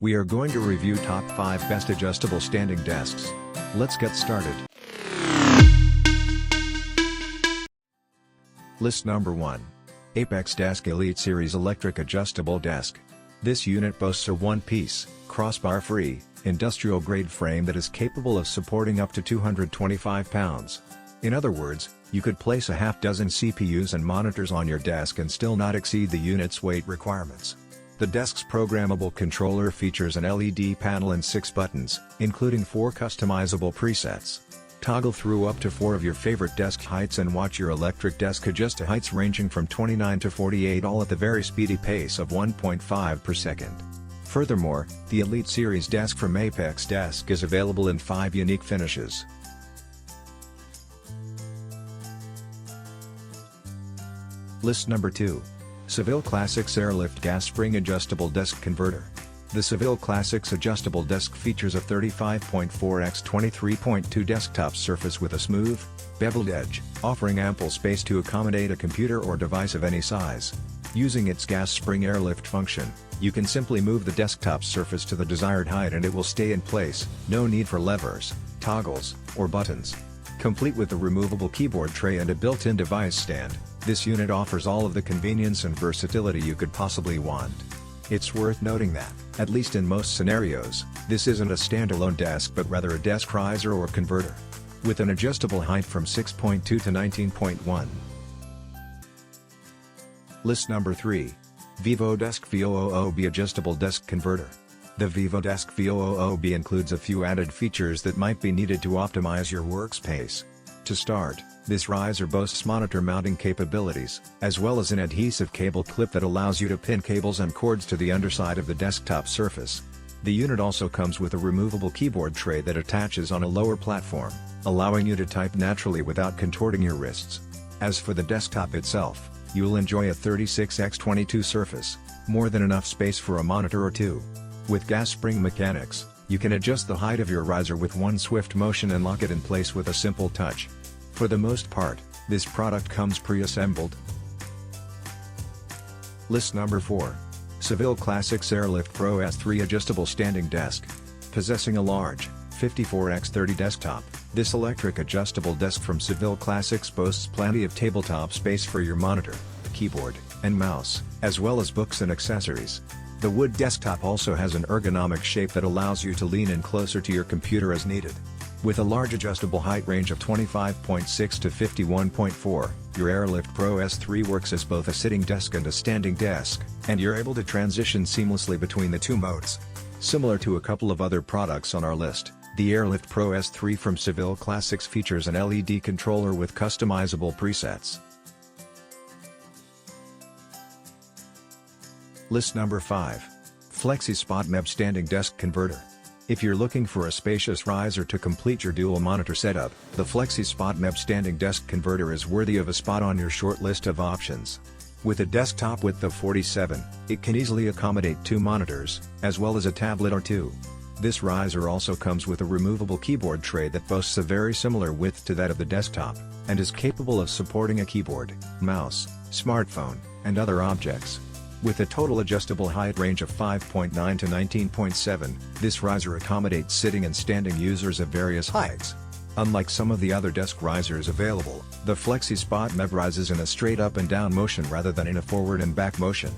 We are going to review top 5 best adjustable standing desks. Let's get started. List number 1. Apex Desk Elite Series Electric Adjustable Desk. This unit boasts a one-piece, crossbar-free, industrial-grade frame that is capable of supporting up to 225 pounds. In other words, you could place a half dozen CPUs and monitors on your desk and still not exceed the unit's weight requirements. The desk's programmable controller features an LED panel and 6 buttons, including 4 customizable presets. Toggle through up to 4 of your favorite desk heights and watch your electric desk adjust to heights ranging from 29 to 48, all at the very speedy pace of 1.5 per second. Furthermore, the Elite Series desk from Apex Desk is available in 5 unique finishes. List number 2. Seville Classics Airlift Gas Spring Adjustable Desk Converter. The Seville Classics adjustable desk features a 35.4 x 23.2 desktop surface with a smooth, beveled edge, offering ample space to accommodate a computer or device of any size. Using its gas spring airlift function, you can simply move the desktop surface to the desired height and it will stay in place, no need for levers, toggles, or buttons. Complete with a removable keyboard tray and a built-in device stand, this unit offers all of the convenience and versatility you could possibly want. It's worth noting that, at least in most scenarios, this isn't a standalone desk but rather a desk riser or converter. With an adjustable height from 6.2 to 19.1. List number 3. Vivodesk VOOB Adjustable Desk Converter. The Vivodesk VOOB includes a few added features that might be needed to optimize your workspace. To start, this riser boasts monitor mounting capabilities, as well as an adhesive cable clip that allows you to pin cables and cords to the underside of the desktop surface. The unit also comes with a removable keyboard tray that attaches on a lower platform, allowing you to type naturally without contorting your wrists. As for the desktop itself, you'll enjoy a 36 x 22 surface, more than enough space for a monitor or two. With gas spring mechanics, you can adjust the height of your riser with one swift motion and lock it in place with a simple touch. For the most part, this product comes pre-assembled. List number 4. Seville Classics Airlift Pro S3 Adjustable Standing Desk. Possessing a large, 54 x 30 desktop, this electric adjustable desk from Seville Classics boasts plenty of tabletop space for your monitor, keyboard, and mouse, as well as books and accessories. The wood desktop also has an ergonomic shape that allows you to lean in closer to your computer as needed. With a large adjustable height range of 25.6 to 51.4, your Airlift Pro S3 works as both a sitting desk and a standing desk, and you're able to transition seamlessly between the two modes. Similar to a couple of other products on our list, the Airlift Pro S3 from Seville Classics features an LED controller with customizable presets. List number 5. FlexiSpot MEB Standing Desk Converter. If you're looking for a spacious riser to complete your dual monitor setup, the FlexiSpot MEB Standing Desk Converter is worthy of a spot on your short list of options. With a desktop width of 47, it can easily accommodate 2 monitors, as well as a tablet or 2. This riser also comes with a removable keyboard tray that boasts a very similar width to that of the desktop, and is capable of supporting a keyboard, mouse, smartphone, and other objects. With a total adjustable height range of 5.9 to 19.7, this riser accommodates sitting and standing users of various heights. Unlike some of the other desk risers available, the FlexiSpot MEB rises in a straight up and down motion rather than in a forward and back motion.